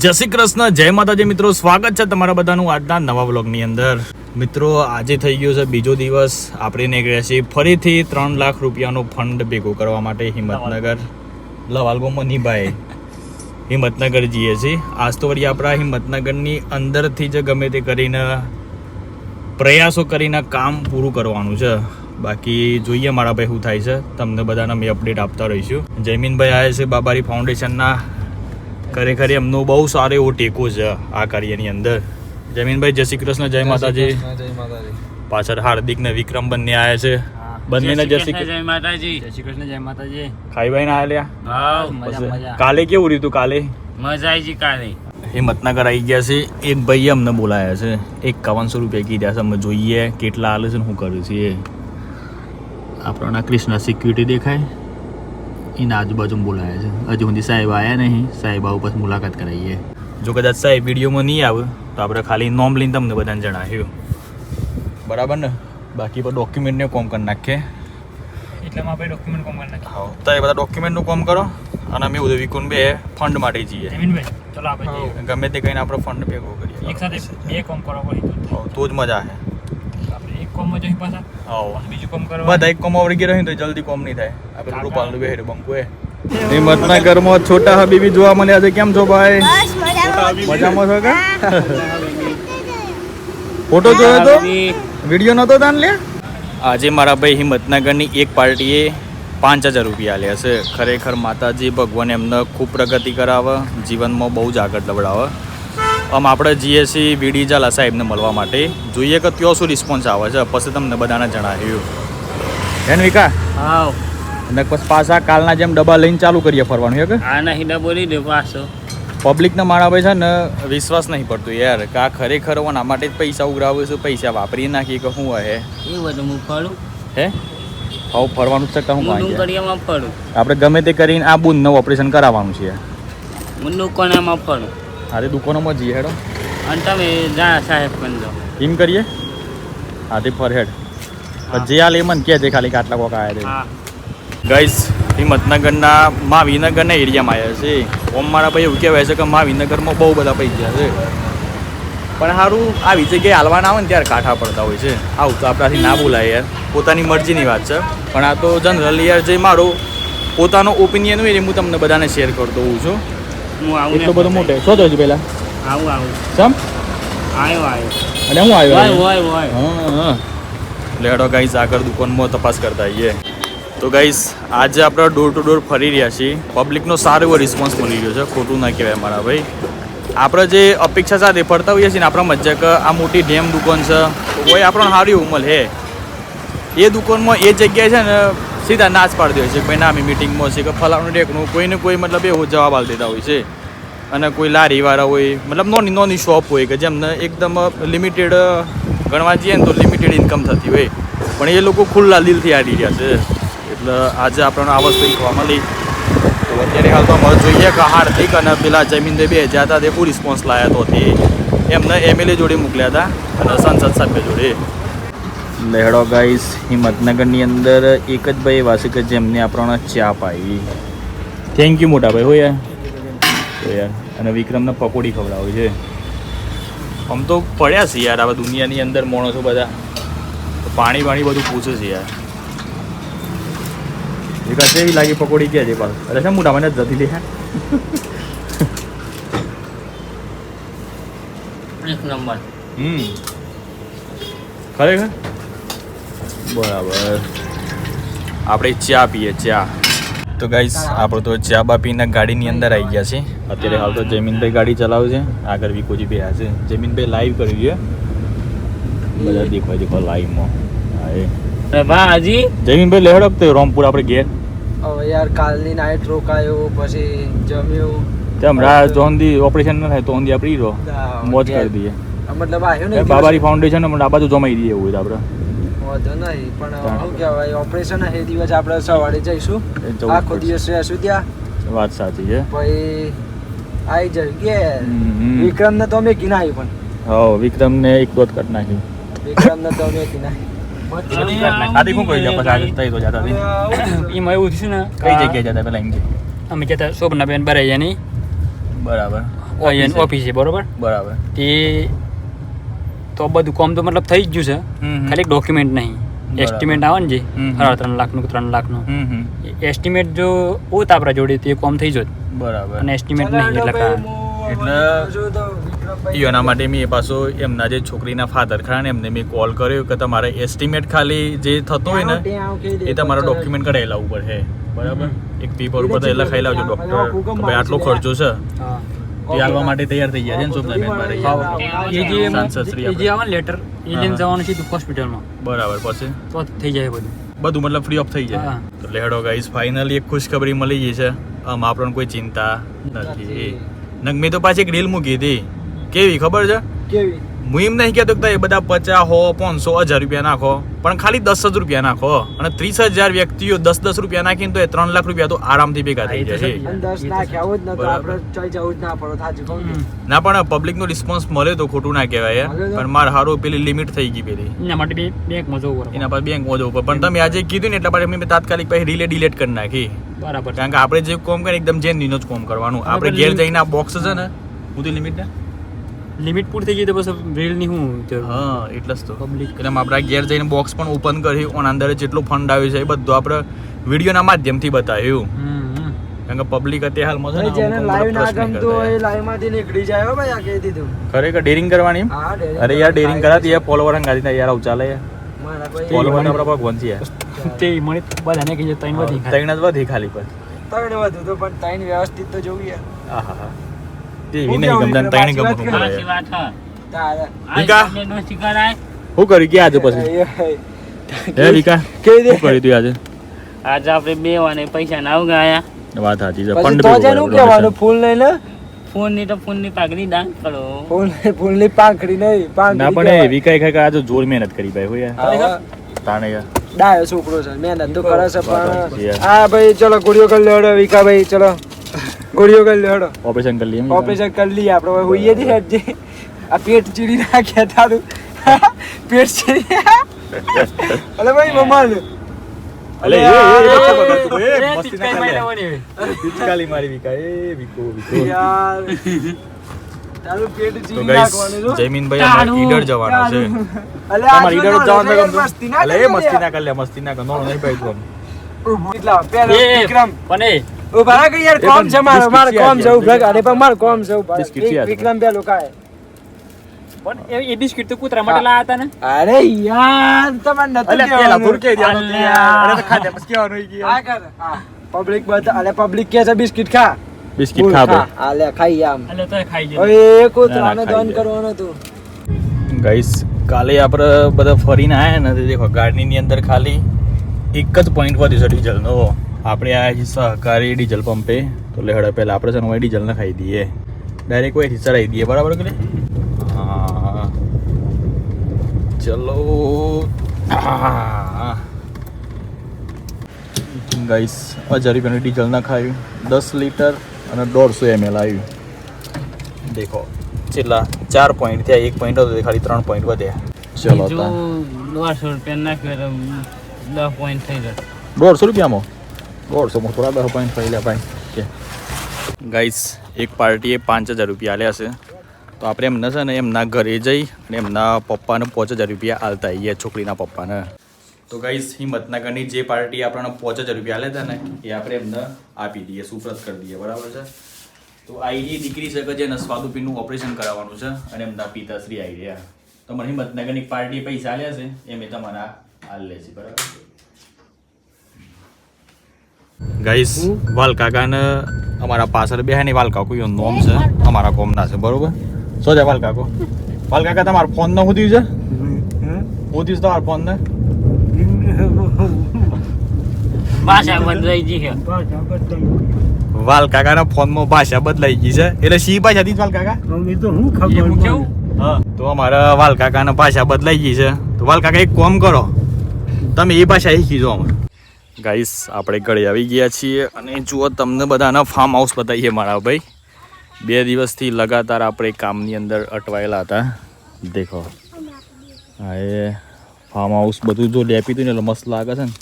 જય શ્રી કૃષ્ણ, જય માતાજી મિત્રો. સ્વાગત છે તમારા બધાનું આજના નવા વ્લોગની અંદર. મિત્રો આજે થઈ ગયો છે બીજો દિવસ. આપણે નીકળ્યા છીએ ફરીથી 3 લાખ રૂપિયાનો ફંડ ભેગો કરવા માટે હિંમતનગર લવાલગોમાં નિભાઈ હિંમતનગર જઈએ છીએ. આજ તો વળી આપણા હિંમતનગરની અંદરથી જ ગમે તે કરીને પ્રયાસો કરીને કામ પૂરું કરવાનું છે. બાકી જોઈએ મારા ભાઈ શું થાય છે. તમને બધાને મેં અપડેટ આપતા રહીશું. જયમીનભાઈ આવ્યા છે બાબારી ફાઉન્ડેશનના. ખરેખર એમનો બહુ સારો એવો ટેકો છે આ કાર્યની અંદર. જમીનભાઈ જય શ્રી કૃષ્ણ, જય માતાજી. પાછળ હાર્દિક ને વિક્રમ બંને આવ્યા છે. બંનેને જય શ્રી કૃષ્ણ, જય માતાજી. જય શ્રી કૃષ્ણ, જય માતાજી. ખાઈભાઈ ના આવ્યા? કાલે કેવું રહ્યું? કાલે મજા આવી કાલે હિંમતનગર આવી ગયા છે. એક ભાઈએ અમને બોલાયા છે. 5100 રૂપિયા કીધા છે. અમે જોઈએ કેટલા હાલે છે ને શું કર્યું છે. આપણા કૃષ્ણ સિક્યુરિટી દેખાય એના આજુબાજુ બોલાયા છે. હજુ સુધી સાહેબ આવ્યા નહીં. સાહેબ આવું પછી મુલાકાત કરાવીએ. જો કદાચ સાહેબ વિડીયોમાં નહીં આવે તો આપણે ખાલી નોમ લઈને તમને બધાને જણાવ્યું, બરાબર ને? બાકી પર ડોક્યુમેન્ટને કોમ કરી નાખીએ. એટલામાં આપણે ડોક્યુમેન્ટ કોમ કરી નાખીએ. હા, તો એ બધા ડોક્યુમેન્ટનું કોમ કરો અને અમે ઉદય વિકુન બે ફંડ માટે જઈએ. જમીનભાઈ ચલો આપણે ગમે તે કહીને આપણે ફંડ ભેગો કરીએ. એક સાથે બે કોમ કરવા પડે તો જ મજા આવે. આપણે એક કોમમાં જઈ પાછા હા, બીજું કોમ કરવા બધા એક કોમ આવડી ગયા રહે તો જલ્દી કોમ નહીં થાય. આપણે રૂપાલનું બેહેર બંકુ એ હિંમતનગરમાં છોટા હબીબી જોવા મળ્યા છે. કેમ છો ભાઈ? મજામાં છો કે? ફોટો જોયો તો? વિડીયો નતો તાન લે? આજે મારા ભાઈ હિંમતનગરની એક પાર્ટીએ 5000 રૂપિયા આલ્યા છે. ખરેખર માતાજી ભગવાન એમને ખૂબ પ્રગતિ કરાવે, જીવનમાં બહુ જ આગળ લવડાવે. આપણે જઈએ છીએ વીડી ઝાલા સાહેબને મળવા માટે. જોઈએ કે ત્યાં શું રિસ્પોન્સ આવે છે. પછી તમને બધાને જણાવ્યું. હેન વિકા? હા. અને પછી પાછા કાલના જેમ ડબ્બા લઈને ચાલુ કરીએ ફરવાનું. હે કે આ નહીં બોલી દે પાછો. પબ્લિકને મારા ભાઈ છે ને વિશ્વાસ નહીં પડતું યાર કે આ ખરેખર આના માટે જ પૈસા ઉઘરાવે છે. પૈસા વાપરી નાખીએ કે શું હે? એ બધું હું ફરું હે હવે ફરવાનું જ છે. હું કરીએમાં ફરું. આપણે ગમે તે કરીને આ બુનનું ઓપરેશન કરાવવાનું છે. હું દુકાનમાં ફરું. હારે દુકાનોમાં જઈએ હેડો. અને તમે જા સાહેબ બંધો એમ કરીએ. હાથી ફર હેડ. જે આ લે મને કે છે ખાલી આટલા કોક આવ્યા છે. હા ગાઈસ, હિંમતનગરના મહાવીનગરના એરિયામાં આવ્યા છે. ઓમ મારા ભાઈ એવું કહેવાય છે કે મહાવીનગરમાં બહુ બધા પૈસા છે. પણ સારું આવી જગ્યાએ હાલવાના આવે ને ત્યારે કાંઠા પડતા હોય છે. આવું તો આપણાથી ના બોલાય યાર. પોતાની મરજીની વાત છે. પણ આ તો જનરલી યાર જે મારો પોતાનો ઓપિનિયન હોય ને હું તમને બધાને શેર કરતો હોઉં છું. હું આવું એટલો બધો મોટો શું થયું છે પહેલાં? આવું સમ આવ્યો અને હું આવ્યો હોય હા. લેડો ગાઈસ આગળ દુકાનમાં તપાસ કરતા આવીએ. તો ગાઈસ આજે આપણે ડોર ટુ ડોર ફરી રહ્યા છીએ. પબ્લિકનો સારો એવો રિસ્પોન્સ મળી રહ્યો છે. ખોટું ના કહેવાય મારા ભાઈ. આપણે જે અપેક્ષા સાથે ફરતા હોઈએ છીએ ને આપણા મજા કે આ મોટી ડેમ દુકાન છે કોઈ આપણને સારી ઉંમર હે એ દુકાનમાં એ જગ્યાએ છે ને સીધા નાચ પાડી દે છે. ભાઈ ના અમે મિટિંગમાં છે કે ફલાણું ટેકનું કોઈને કોઈ મતલબ એવો જવાબ આપી દેતા હોય છે. અને કોઈ લારીવાળા હોય મતલબ નાની શોપ હોય કે જેમને એકદમ લિમિટેડ ગણવા જઈએ ને તો લિમિટેડ ઇન્કમ થતી હોય પણ એ લોકો ખુલ્લા દિલથી આડી રહ્યા છે. એટલે આજે આપણને આ વસ્તુ શીખવા મળી. તો અત્યારે હાલ તો અમારે જોઈએ કે હાર્દિક અને પેલા જમીનભાઈ બે જ્યાં હતા તે શું રિસ્પોન્સ લાવ્યા તો તે એમને MLA જોડે મોકલ્યા હતા અને સંસદ સભ્ય જોડે. લેહડો ગાઈસ હિંમતનગરની અંદર એક જ ભાઈ એવા છે કે જેમને આપણને ચા પાઈ. થેન્ક યુ મોટા ભાઈ. હોય તો યાર અને વિક્રમને પકોડી ખવડાવે છે. આમ તો પડ્યા છે યાર આવા દુનિયાની અંદર માણસો બધા પાણી બધું પૂછે છે યાર. વિકાસ એવી લાગી પકોડી ક્યાં છે પાછું? અરે શા મોટા મને જતી લે. એક નંબર. ખરેખર બરાબર. આપણે ચા પીએ ચા. તો ગાઈસ આપણે તો ચા બા પીને ગાડીની અંદર આવી ગયા છે. અત્યારે હાલ તો જમીનભાઈ ગાડી ચલાવે છે. આગળ વિકોજી બે છે. જમીનભાઈ લાઈવ કર્યું છે. બધા દેખો લાઈવમાં. વાહ હાજી જમીનભાઈ લેહડો તો રોમપુર આપણે ઘેર. હવે યાર કાલની નાઈટ રોકાયો પછી જમ્યું. તેમ જોનથી ઓપરેશન ન થાય તો ઓનથી આપણે રહો મોજ કરી દઈએ. મતલબ આવ્યો ને બાબારી ફાઉન્ડેશન આ બાજુ જમાઈ દઈએ એવું આપણે. વાંધો નહીં પણ શું કહેવાય ઓપરેશન એ દિવસ આપણે સવારે જઈશું. આખો દિવસ રહેશું ત્યાં. વાત સાચી છે. પછી આવી જાય કે વિક્રમને તો અમે કી નાખ્યું પણ. હા વિક્રમને એક દોત કટ નાખ્યું. વિક્રમને તો અમે કી નાખ્યું. આથી શું કહી જાય પછી તઈ તો જતા એમાં એવું થયું ને કઈ જગ્યાએ જતા પેલા એમ કે અમે કહેતા શોભના બેન બરાઈ નહીં બરાબર અહીંયા ઓફિસ છે બરોબર બરાબર તે તો બધું કામ તો મતલબ થઈ જ ગયું છે ખાલી ડોક્યુમેન્ટ નહીં બરાબર. એસ્ટિમેટ આવે ને જે 3 લાખનું કે 3 લાખનું એસ્ટિમેટ જો હોત આપણા જોડે તો એ કામ થઈ જોત બરાબર અને એસ્ટિમેટ નહીં એટલે એના માટે મેં પાછો એમના જે છોકરીના ફાધર ખરા ને એમને મેં કોલ કર્યો કે તમારે એસ્ટિમેટ ખાલી જે થતો હોય ને એ તમારા ડોક્યુમેન્ટ કઢાવી લાવવું પડે બરાબર એક પેપર ઉપર તો લખાઈ લાવજો ડોક્ટર કે ભાઈ આટલો ખર્ચો છે એ આવવા માટે તૈયાર થઈ ગયા છે ને શોભનાબેન મારે એ જે આવે લેટર એ લઈને જવાનું છે હોસ્પિટલમાં બરાબર પછી તો થઈ જાય બધું મતલબ ફ્રી ઓફ થઈ જાય તો લેડો ગાઈસ ફાઇનલી એક ખુશખબરી મળી ગઈ છે આમ આપણને કોઈ ચિંતા નથી નક મેં તો પાછી એક રીલ મૂકી હતી કેવી ખબર છે કેવી હું એમ નહીં કહેતો કે એ બધા 50 500 1000 રૂપિયા નાખો પણ ખાલી 10 જ રૂપિયા નાખો અને 30,000 વ્યક્તિઓ 10 રૂપિયા નાખીને તો એ 3 લાખ રૂપિયા તો આરામથી ભેગા થઈ જશે અને 10 નાખ્યા હોત ને તો આપણે ચોઈ જવું જ ના પડો થાચું કહું ને. ના પણ પબ્લિકનો રિસ્પોન્સ મળે તો ખોટું ના કહેવાય પણ મારે હારું પેલી લિમિટ થઈ ગઈ પેલી એના માટે બેંકમાં જવું પડે એના પર બેંક મોજો ઉપર પણ તમે આજે કીધું ને એટલા માટે મેં તાત્કાલિક પછી રીલે ડિલીટ કરી નાખી બરાબર કારણ કે આપણે જે કોમ કરીએ એકદમ જેન્યુઇન જ કોમ કરવાનું આપણે ઘેર જઈને આ બોક્સ છે ને હું તો લિમિટ ને લિમિટ પૂરી થઈ ગઈ તો બસ રીલની હું હા એટલે જ તો પબ્લિક એટલે આપણે ઘેર જઈને બોક્સ પણ ઓપન કરી ઓન અંદર જેટલો ફંડ આવ્યો છે એ બધું આપણે વિડીયોના માધ્યમથી બતાવ્યું કારણ કે પબ્લિક અત્યારે હાલમાં છે ને જેને અમુક લાઈવ ના પ્રશ્ન ગમતું કરતા હોય એ લાઈવ માંથી નીકળી જાય હો ભાઈ આ કહી દીધું ખરેખર ડેરિંગ કરવાની એમ? હા daring અરે યાર ડેરિંગ કરાતી યાર ફોલોવર હંગાતી થાય યાર આવું ચાલે મારા કોઈ ફોલોવર આપણા ભગવાન છે યાર તે મને બધાને કહીએ ત્રણ વધી ખાય ત્રણ જ વધી ખાલી પર ત્રણ વધુ તો પણ ત્રણ વ્યવસ્થિત તો જોવું યાર આહા તે ઈ નહીં ગમતા ને ત્રણ ગમતું પડે સાચી વાત હા તારે વિકા? નો શિકારાય શું કર્યું કે આજે પછી હે વિકા કહી દે શું કર્યું તું આજે આજે આપણે બે વાને પૈસા ના ઉગાયા વાત સાચી છે પછી ફંડ તો ભેગું જેનું કર્યું, કહેવાનું ફૂલ નહીં ને ફોન ની પાઘડી દાન કરો ફૂલ ની પાંખડી નહીં ના પાંખડી પણ એ કહેવાય. વિકાઈ ખાઈ આજે જોર મહેનત કરી ભાઈ હોય યાર હા, તાણે યાર ડાયો છોકરો છે મહેનત તો કરે છે વાત પણ સાચી યાર. હા ભાઈ ચલો ગોળીઓ કરી લેવડો વિકા ભાઈ ચલો ગોળીઓ કરી લેવડો ઓપરેશન કરી લઈએ એમ? ઓપરેશન કરી લઈએ આપણે હવે હોઈએ જ હેડજે આ પેટ ચીડી નાખ્યા તારું પેટ ચીડી અલે ભાઈ મમ્મા અલે એ મસ્તી ના પિચકારી કરે. મારી અરે પિચકારી મારી વિકા એ વિકો યાર તારું પેટ તો ચીડી ગાઈસ નાખવાનું જો જયમીનભાઈ અમારે ઈડર જવાનો છે અલે તમારે ઈડર જવાનું છે ગમતું? મસ્તી ના અલે એ મસ્તી ના કર લે મસ્તી ના કર નો નહીં ભાઈ તું કેટલા પેલો એ વિક્રમ પણ એ ઉભા રાખ યાર કોમ છે મારો મારો કોમ છે ઉભા રાખ. અરે પણ મારો કોમ છે ઉભા રાખ. બિસ્કિટ છે આ વિક્રમ પેલો કાય પણ એ બિસ્કિટ તો કૂતરા માટે લાયા હતા ને અરે યાર તમારે નતું અલે પેલા કહેવાનું. ભૂરકે દ્યાનો તું યાર અરે તો ખાધે પછી કેવાનું હોય કે આ કર હા પબ્લિક બધા અલે પબ્લિક કે છે બિસ્કિટ ખા બિસ્કિટ બોલ, ખા ખા. આ લે ખાઈ આમ એટલે તો ખાઈ જાય હવે એ કૂતરાને ના, ખાઈ દંડ જાય. કરવાનો તું ગાઈસ કાલે આપણે બધા ફરીને આયા ને તો દેખો ગાડીની અંદર ખાલી એક જ પોઈન્ટ વધ્યો છે ડીઝલનો આપણે આયા છીએ સહકારી ડીઝલ પંપે તો લેહડા પહેલા આપણે છે ને હવે ડીઝલ નખાઈ દઈએ ડાયરેક્ટ કોઈથી ચડાવી દઈએ બરાબર કે નહીં? હા ચલો ગાઈસ 1000 રૂપિયાનું ડીઝલ નખાયું 10 લીટર અને 150 ml આવ્યું દેખો છેલ્લા 4 પોઈન્ટ થયા 1 પોઈન્ટ હતો તે ખાલી 3 પોઈન્ટ વધ્યા ચલો જો 150 રૂપિયા નાખ્યો તો 10 પોઈન્ટ થઈ જાય 150 રૂપિયામાં 150 માં થોડા 10 પોઈન્ટ થઈ લે ભાઈ કે ગાઈસ એક પાર્ટીએ 5000 રૂપિયા આલ્યા છે તો આપણે એમને છે ને એમના ઘરે જઈ અને એમના પપ્પાને 5000 રૂપિયા આલતા આવીએ છોકરીના પપ્પાને તો ગાઈસ હિંમતનગરની જે પાર્ટી આપણને 5000 રૂપિયા આલ્યા હતા ને એ આપણે એમને આપી દઈએ સુપ્રત કરી દઈએ બરાબર છે તો આ એ દીકરી છે કે જેને સ્વાદુપિંડનું ઓપરેશન કરાવવાનું છે અને એમના પિતાશ્રી આવી રહ્યા તો મને હિંમતનગરની પાર્ટી પૈસા આલ્યા છે એમ એ તમારા હાલ લે છે બરાબર ગાઈસ વાલ કાકાને અમારા પાછળ બેહાની વાલ કાકુ એનું નામ છે અમારા કોમના છે બરોબર શું છે વાલ કાકો તમારા ફોન ને ઉધ્યું છે ઉધ્યું તમારા ફોન ને ભાષા બદલાઈ ગઈ છે વાલ કાકાના ફોનમાં ભાષા બદલાઈ ગઈ છે એટલે શી ભાષા હતી વાલ કાકા એવું કેવું હા તો અમારા વાલ કાકાના ભાષા બદલાઈ ગઈ છે તો વાલ કાકા એક કામ કરો તમે એ ભાષા શીખી જો અમે ગાઈસ આપણે ઘરે આવી ગયા છીએ અને જુઓ તમને બધાના ફાર્મ હાઉસ બતાવીએ મારા ભાઈ 2 દિવસથી લગાતાર આપણે કામની અંદર અટવાયેલા હતા દેખો હા એ ફાર્મ હાઉસ બધું જો લેપી હતું ને એટલે મસ્ત લાગે છે ને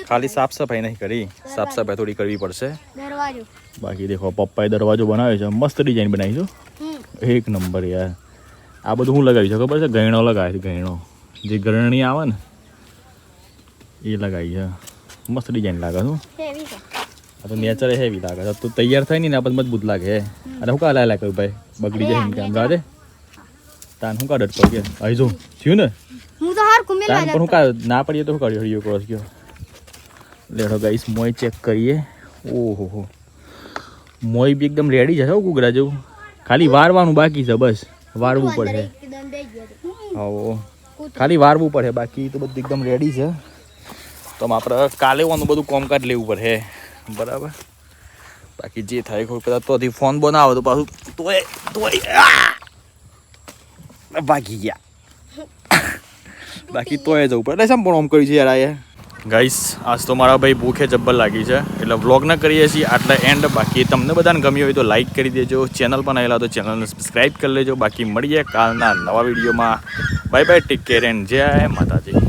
ખાલી સાફ સફાઈ નહીં કરી સાફ સફાઈ થોડી કરવી પડશે દરવાજો બાકી દેખો પપ્પાએ દરવાજો બનાવ્યો છે મસ્ત ડિઝાઇન બનાવી છો એક નંબર યાર આ બધું હું લગાવી છે ખબર છે ગયણો લગાવે છે ગયણો જે ગરણી આવે ને એ લગાવી છે મસ્ત ડિઝાઇન લાગે છે હેવી છે આ તો નેચર હેવી લાગે છે તો તૈયાર થાય ને આ બધું મજબૂત લાગે અને હું કા લાય કહ્યું ભાઈ બગડી જાય ને કેમ રાજે તાન હું કા ડટ પડ ગયા અહીં જો થયું ને હું તો હાર કુમે તાન પણ હું કા ના પડીએ તો હું કાઢ્યો હળિયો ક્રોસ ગયો લેડો ગાઈસ મોય ચેક કરીએ ઓહો હો મોય બી એકદમ રેડી છે હો ગુગરા જેવું ખાલી વારવાનું બાકી છે બસ વારવું પડે એકદમ બે ગયો આવો ખાલી વારવું પડે બાકી તો બધું એકદમ રેડી છે તો આપણે કાલે વાનું બધું કોમકાજ લેવું પડે બરાબર બાકી જે થાય કોઈ કદાચ તોથી ફોન બનાવો તો પાછું તોય ભાગી ગયા બાકી તોય જવું પડે શેમ પણ આમ કર્યું છે યાર આ ગાઈસ આજ તો મારા ભાઈ ભૂખે જબ્બર લાગી છે એટલે વ્લોગ ન કરીએ છીએ આટલા એન્ડ બાકી તમને બધાને ગમ્યું હોય તો લાઈક કરી દેજો ચેનલ પણ આવેલા તો ચેનલને સબસ્ક્રાઈબ કરી લેજો બાકી મળીએ કાલના નવા વિડીયોમાં bye bye take care and જય માતાજી